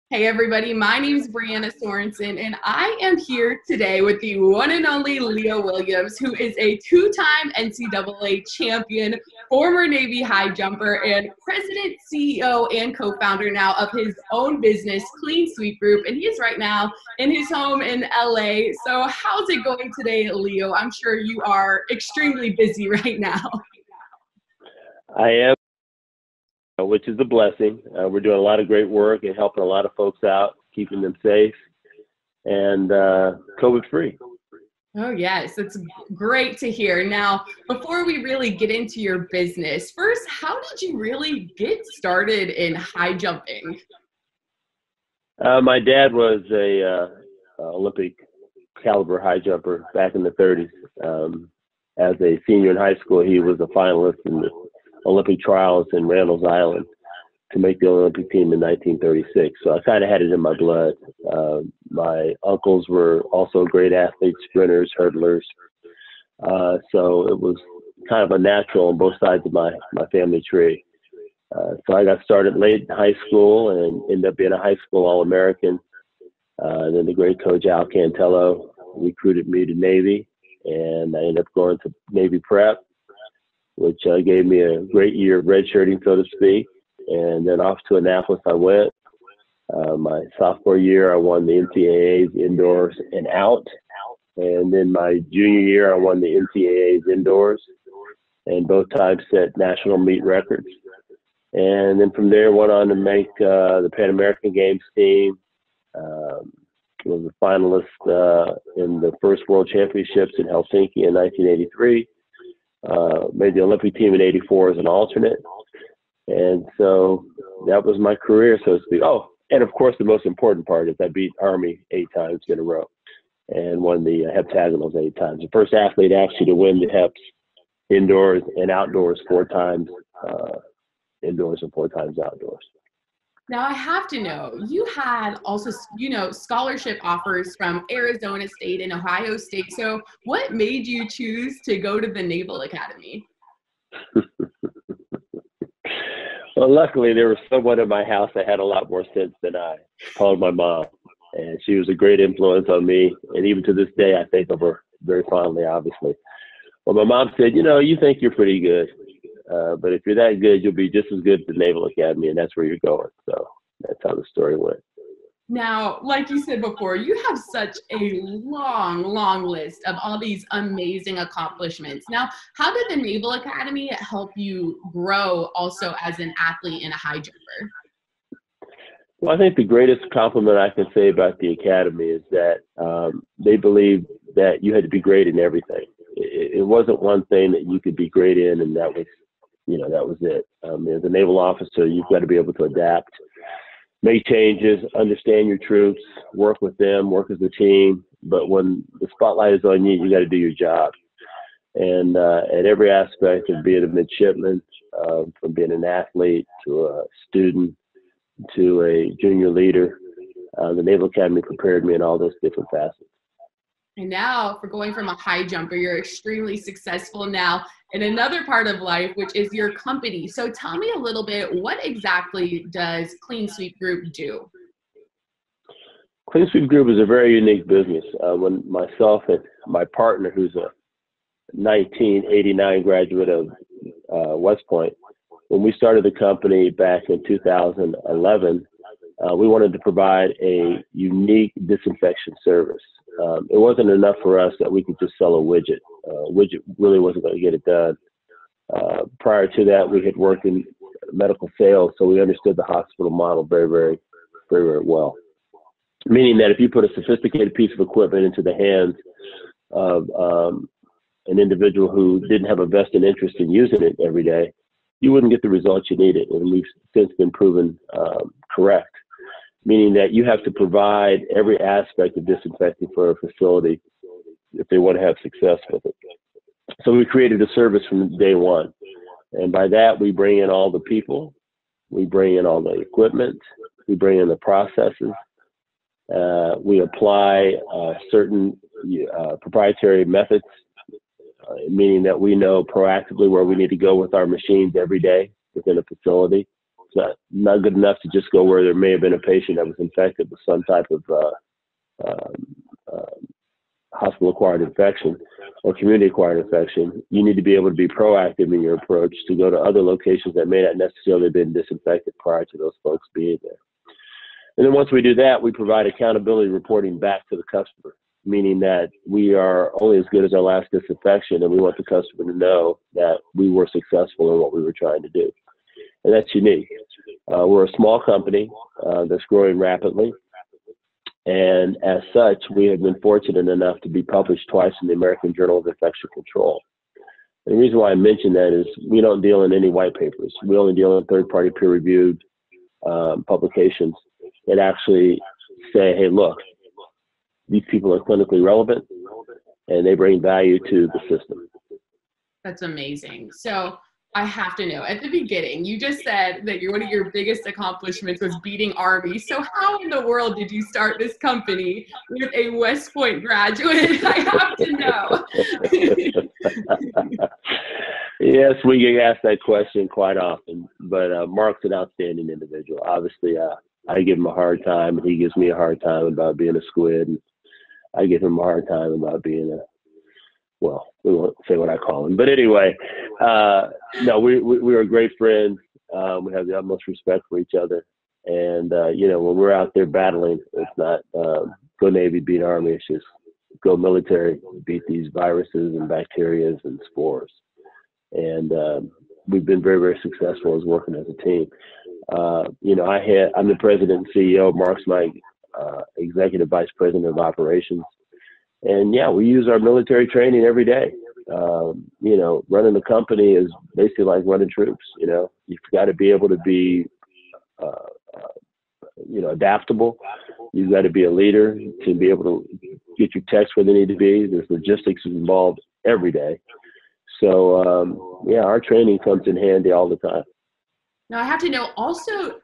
Hey everybody, my name is Breanna Sorensen, and I am here today with the one and only Leo Williams, who is a two-time NCAA champion, former Navy high jumper, and president, CEO, and co-founder now of his own business, Clean Sweep Group, and he is right now in his home in LA. So how's it going today, Leo? I'm sure you are extremely busy right now. I am, which is a blessing. We're doing a lot of great work and helping a lot of folks out, keeping them safe and COVID-free. Oh, yes, it's great to hear. Now, before we really get into your business, first, how did you really get started in high jumping? My dad was a Olympic caliber high jumper back in the 30s. As a senior in high school, he was a finalist in the Olympic trials in Randall's Island to make the Olympic team in 1936. So I kind of had it in my blood. My uncles were also great athletes, sprinters, hurdlers. So it was kind of a natural on both sides of my family tree. So I got started late in high school and ended up being a high school All-American. Then the great coach Al Cantello recruited me to Navy, and I ended up going to Navy Prep, which gave me a great year of redshirting, so to speak. And then off to Annapolis I went. My sophomore year, I won the NCAA's indoors and out. And then my junior year, I won the NCAA's indoors, and both times set national meet records. And then from there, went on to make the Pan American Games team. Was a finalist in the first World Championships in Helsinki in 1983. Made the Olympic team in '84 as an alternate. And so that was my career, so to speak. Oh, and of course, the most important part is I beat Army 8 times in a row and won the heptagonals 8 times. The first athlete actually to win the heps indoors and outdoors 4 times, indoors and 4 times outdoors. Now, I have to know, you had also, scholarship offers from Arizona State and Ohio State. So what made you choose to go to the Naval Academy? Well, luckily, there was someone in my house that had a lot more sense than I, called my mom. And she was a great influence on me. And even to this day, I think of her very fondly, obviously. Well, my mom said, you think you're pretty good. But if you're that good, you'll be just as good at the Naval Academy, and that's where you're going. So that's how the story went. Now, like you said before, you have such a long list of all these amazing accomplishments. Now, how did the Naval Academy help you grow also as an athlete and a high jumper? Well, I think the greatest compliment I can say about the Academy is that they believed that you had to be great in everything. It wasn't one thing that you could be great in, and that was it. As a naval officer, you've got to be able to adapt, make changes, understand your troops, work with them, work as a team. But when the spotlight is on you, you got to do your job. And at every aspect of being a midshipman, from being an athlete to a student to a junior leader, the Naval Academy prepared me in all those different facets. And now, for going from a high jumper, you're extremely successful now in another part of life, which is your company. So tell me a little bit, what exactly does Clean Sweep Group do? Clean Sweep Group is a very unique business. When myself and my partner, who's a 1989 graduate of West Point, when we started the company back in 2011, we wanted to provide a unique disinfection service. It wasn't enough for us that we could just sell a widget. A widget really wasn't going to get it done. Prior to that, we had worked in medical sales, so we understood the hospital model very well. Meaning that if you put a sophisticated piece of equipment into the hands of an individual who didn't have a vested interest in using it every day, you wouldn't get the results you needed. And we've since been proven correct. Meaning that you have to provide every aspect of disinfecting for a facility if they want to have success with it. So we created a service from day one. And by that, we bring in all the people, we bring in all the equipment, we bring in the processes, we apply certain proprietary methods, meaning that we know proactively where we need to go with our machines every day within a facility not good enough to just go where there may have been a patient that was infected with some type of hospital-acquired infection or community-acquired infection. You need to be able to be proactive in your approach to go to other locations that may not necessarily have been disinfected prior to those folks being there. And then once we do that, we provide accountability reporting back to the customer, meaning that we are only as good as our last disinfection, and we want the customer to know that we were successful in what we were trying to do. And that's unique. We're a small company that's growing rapidly. And as such, we have been fortunate enough to be published twice in the American Journal of Infection Control. And the reason why I mention that is we don't deal in any white papers. We only deal in third-party peer-reviewed publications that actually say, hey, look, these people are clinically relevant and they bring value to the system. That's amazing. So I have to know, at the beginning, you just said that one of your biggest accomplishments was beating Army. So how in the world did you start this company with a West Point graduate? I have to know. Yes, we get asked that question quite often, but Mark's an outstanding individual. Obviously, I give him a hard time, and he gives me a hard time about being a squid, and I give him a hard time about being a, well, we won't say what I call him. But anyway, no, we are great friends. We have the utmost respect for each other. And, you know, when we're out there battling, it's not go Navy, beat Army. It's just go military, beat these viruses and bacteria and spores. And we've been very, very successful as working as a team. You know, I'm the president and CEO. Mark's my executive vice president of operations. And yeah, we use our military training every day. You know, running a company is basically like running troops. You know, you've got to be able to be, you know, adaptable. You've got to be a leader to be able to get your techs where they need to be. There's logistics involved every day. So, yeah, our training comes in handy all the time. Now, I have to know also,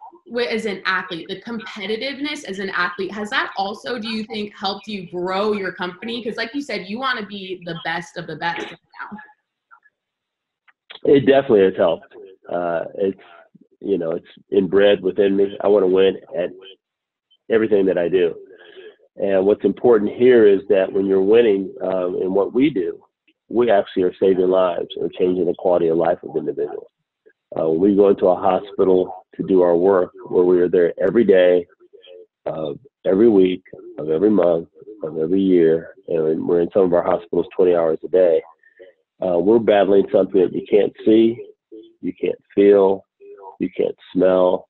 as an athlete, the competitiveness as an athlete, has that also, do you think, helped you grow your company? Because like you said, you want to be the best of the best right now. It definitely has helped. It's, you know, it's inbred within me. I want to win at everything that I do. And what's important here is that when you're winning in what we do, we actually are saving lives or changing the quality of life of individuals. When we go into a hospital to do our work, where we are there every day, of every week, of every month, of every year, and we're in some of our hospitals 20 hours a day, we're battling something that you can't see, you can't feel, you can't smell,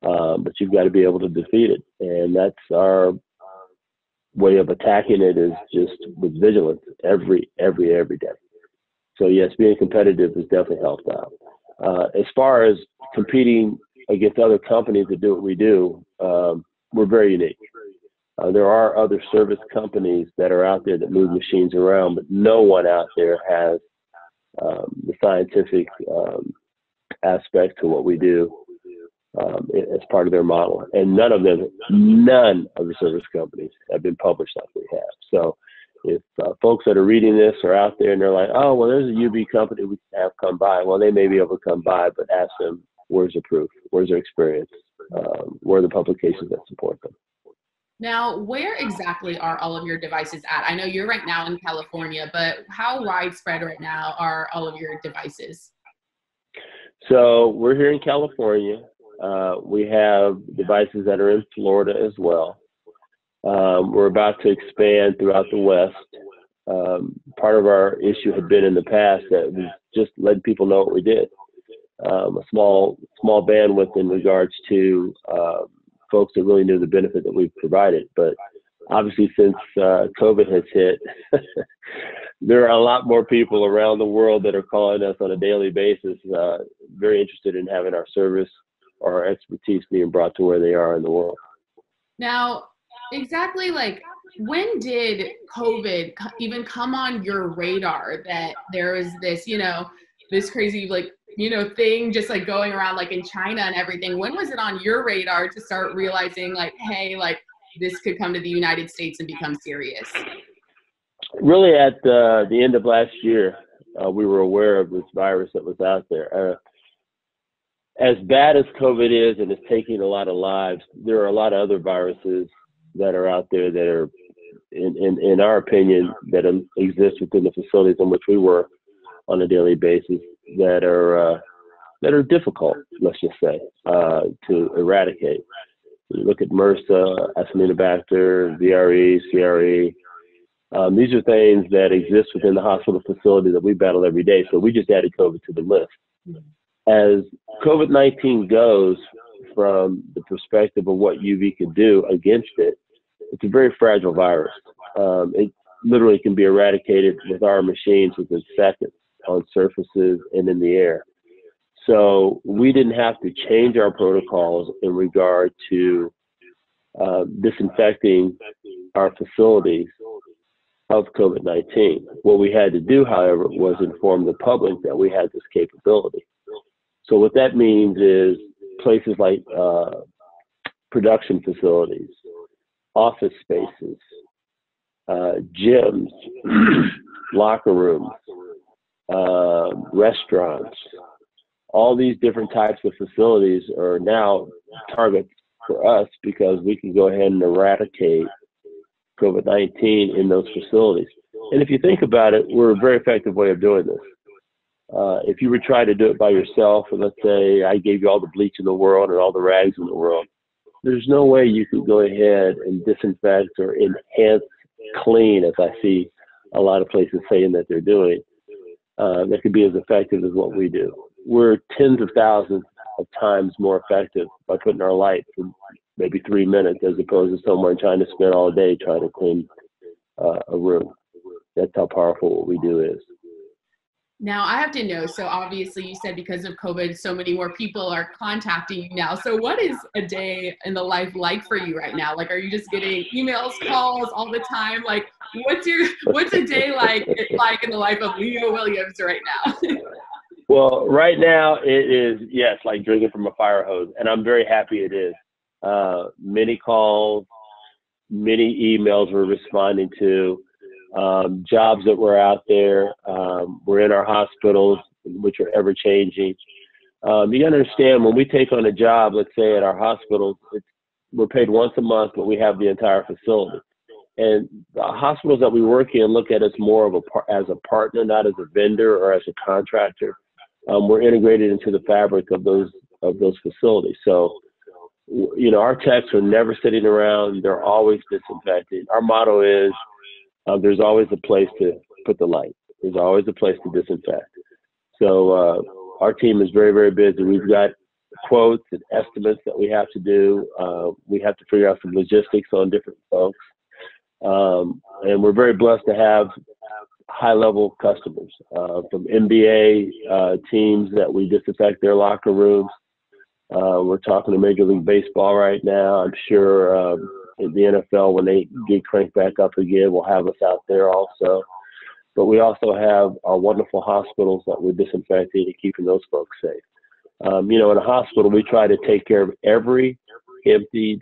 but you've got to be able to defeat it. And that's our way of attacking it, is just with vigilance every day. So yes, being competitive has definitely helped out. As far as competing against other companies that do what we do, we're very unique. There are other service companies that are out there that move machines around, but no one out there has the scientific aspect to what we do as part of their model. And none of the service companies have been published like we have. So if folks that are reading this are out there and they're like, oh, well, there's a UB company we can have come by. Well, they may be able to come by, but ask them, where's the proof? Where's their experience? Where are the publications that support them? Now, where exactly are all of your devices at? I know you're right now in California, but how widespread right now are all of your devices? So we're here in California. We have devices that are in Florida as well. We're about to expand throughout the West. Part of our issue had been in the past that we just let people know what we did. A small bandwidth in regards to folks that really knew the benefit that we've provided. But obviously, since COVID has hit, there are a lot more people around the world that are calling us on a daily basis, very interested in having our service or our expertise being brought to where they are in the world. Now, exactly, like, when did COVID even come on your radar that there was this, you know, this crazy, like, you know, thing just like going around like in China and everything? When was it on your radar to start realizing like, hey, like this could come to the United States and become serious? Really at the end of last year, we were aware of this virus that was out there. as bad as COVID is and it's taking a lot of lives, there are a lot of other viruses that are out there that are, in our opinion, that exist within the facilities in which we work on a daily basis that are difficult, let's just say, to eradicate. You look at MRSA, Acinetobacter, VRE, CRE. These are things that exist within the hospital facility that we battle every day. So we just added COVID to the list. As COVID-19 goes, from the perspective of what UV could do against it, it's a very fragile virus. It literally can be eradicated with our machines within seconds on surfaces and in the air. So we didn't have to change our protocols in regard to disinfecting our facilities of COVID-19. What we had to do, however, was inform the public that we had this capability. So what that means is places like production facilities, office spaces, gyms, locker rooms, restaurants, all these different types of facilities are now targets for us because we can go ahead and eradicate COVID-19 in those facilities. And if you think about it, we're a very effective way of doing this. If you were trying to do it by yourself, and let's say I gave you all the bleach in the world and all the rags in the world, there's no way you can go ahead and disinfect or enhance clean, as I see a lot of places saying that they're doing, that could be as effective as what we do. We're tens of thousands of times more effective by putting our light for maybe 3 minutes as opposed to someone trying to spend all day trying to clean a room. That's how powerful what we do is. Now, I have to know, so obviously you said because of COVID, so many more people are contacting you now. So what is a day in the life like for you right now? Like, are you just getting emails, calls all the time? Like, what's a day like in the life of Leo Williams right now? Well, right now it is, yes, like drinking from a fire hose, and I'm very happy it is. Many calls, many emails we're responding to. Jobs that were out there. We're in our hospitals, which are ever changing. You gotta understand, when we take on a job, let's say at our hospitals, we're paid once a month, but we have the entire facility. And the hospitals that we work in look at us more of as a partner, not as a vendor or as a contractor. We're integrated into the fabric of those facilities. So, you know, our techs are never sitting around. They're always disinfecting. Our motto is, there's always a place to put the light. There's always a place to disinfect. So our team is very, very busy. We've got quotes and estimates that we have to do. We have to figure out some logistics on different folks. And we're very blessed to have high-level customers from NBA teams that we disinfect their locker rooms. We're talking to Major League Baseball right now. I'm sure in the NFL, when they get cranked back up again, will have us out there also. But we also have our wonderful hospitals that we're disinfecting and keeping those folks safe. You know, in a hospital, we try to take care of every emptied,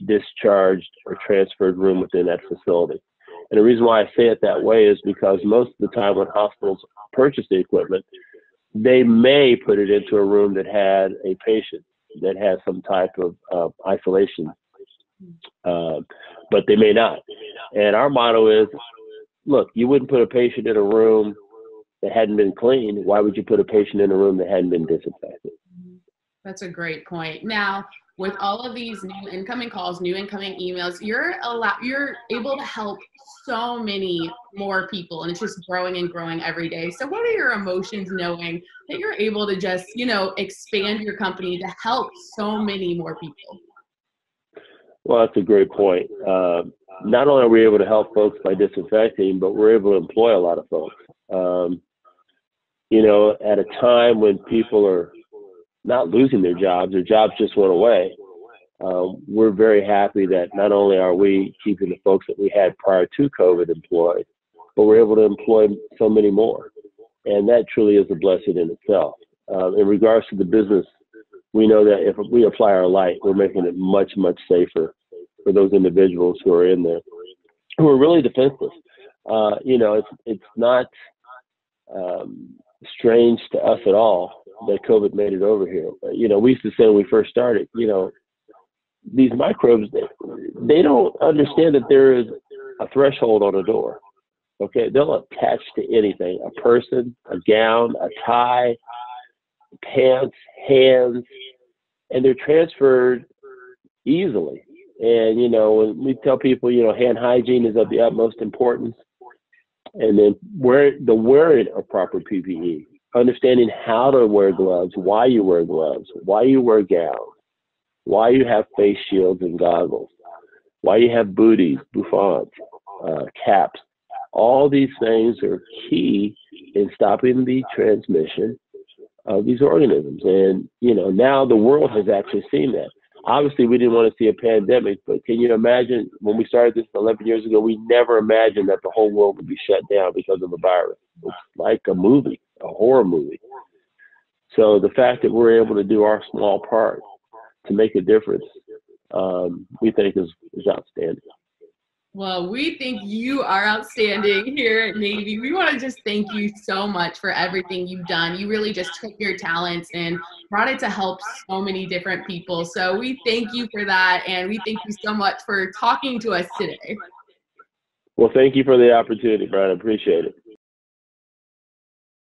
discharged, or transferred room within that facility. And the reason why I say it that way is because most of the time when hospitals purchase the equipment, they may put it into a room that had a patient that has some type of isolation, but they may not. And our motto is, look, you wouldn't put a patient in a room that hadn't been cleaned. Why would you put a patient in a room that hadn't been disinfected? That's a great point. Now, with all of these new incoming calls, new incoming emails, you're able to help so many more people, and it's just growing and growing every day. So what are your emotions knowing that you're able to just, you know, expand your company to help so many more people? Well, that's a great point. Not only are we able to help folks by disinfecting, but we're able to employ a lot of folks. You know, at a time when people are not losing their jobs just went away. We're very happy that not only are we keeping the folks that we had prior to COVID employed, but we're able to employ so many more. And that truly is a blessing in itself. In regards to the business, we know that if we apply our light, we're making it much, much safer for those individuals who are in there, who are really defenseless. You know, it's not strange to us at all that COVID made it over here. We used to say when we first started, these microbes, they don't understand that there is a threshold on a door. Okay, they'll attach to anything: a person, a gown, a tie, pants, hands, and they're transferred easily. And when we tell people, hand hygiene is of the utmost importance, and then wearing of proper PPE, understanding how to wear gloves, why you wear gloves, why you wear gowns, why you have face shields and goggles, why you have booties, bouffants, caps. All these things are key in stopping the transmission of these organisms. And, now the world has actually seen that. Obviously, we didn't want to see a pandemic, but can you imagine when we started this 11 years ago, we never imagined that the whole world would be shut down because of a virus. It's like a movie, a horror movie. So the fact that we're able to do our small part to make a difference, we think is outstanding. Well, we think you are outstanding here at Navy. We want to just thank you so much for everything you've done. You really just took your talents and brought it to help so many different people. So we thank you for that, and we thank you so much for talking to us today. Well, thank you for the opportunity, Brian. I appreciate it.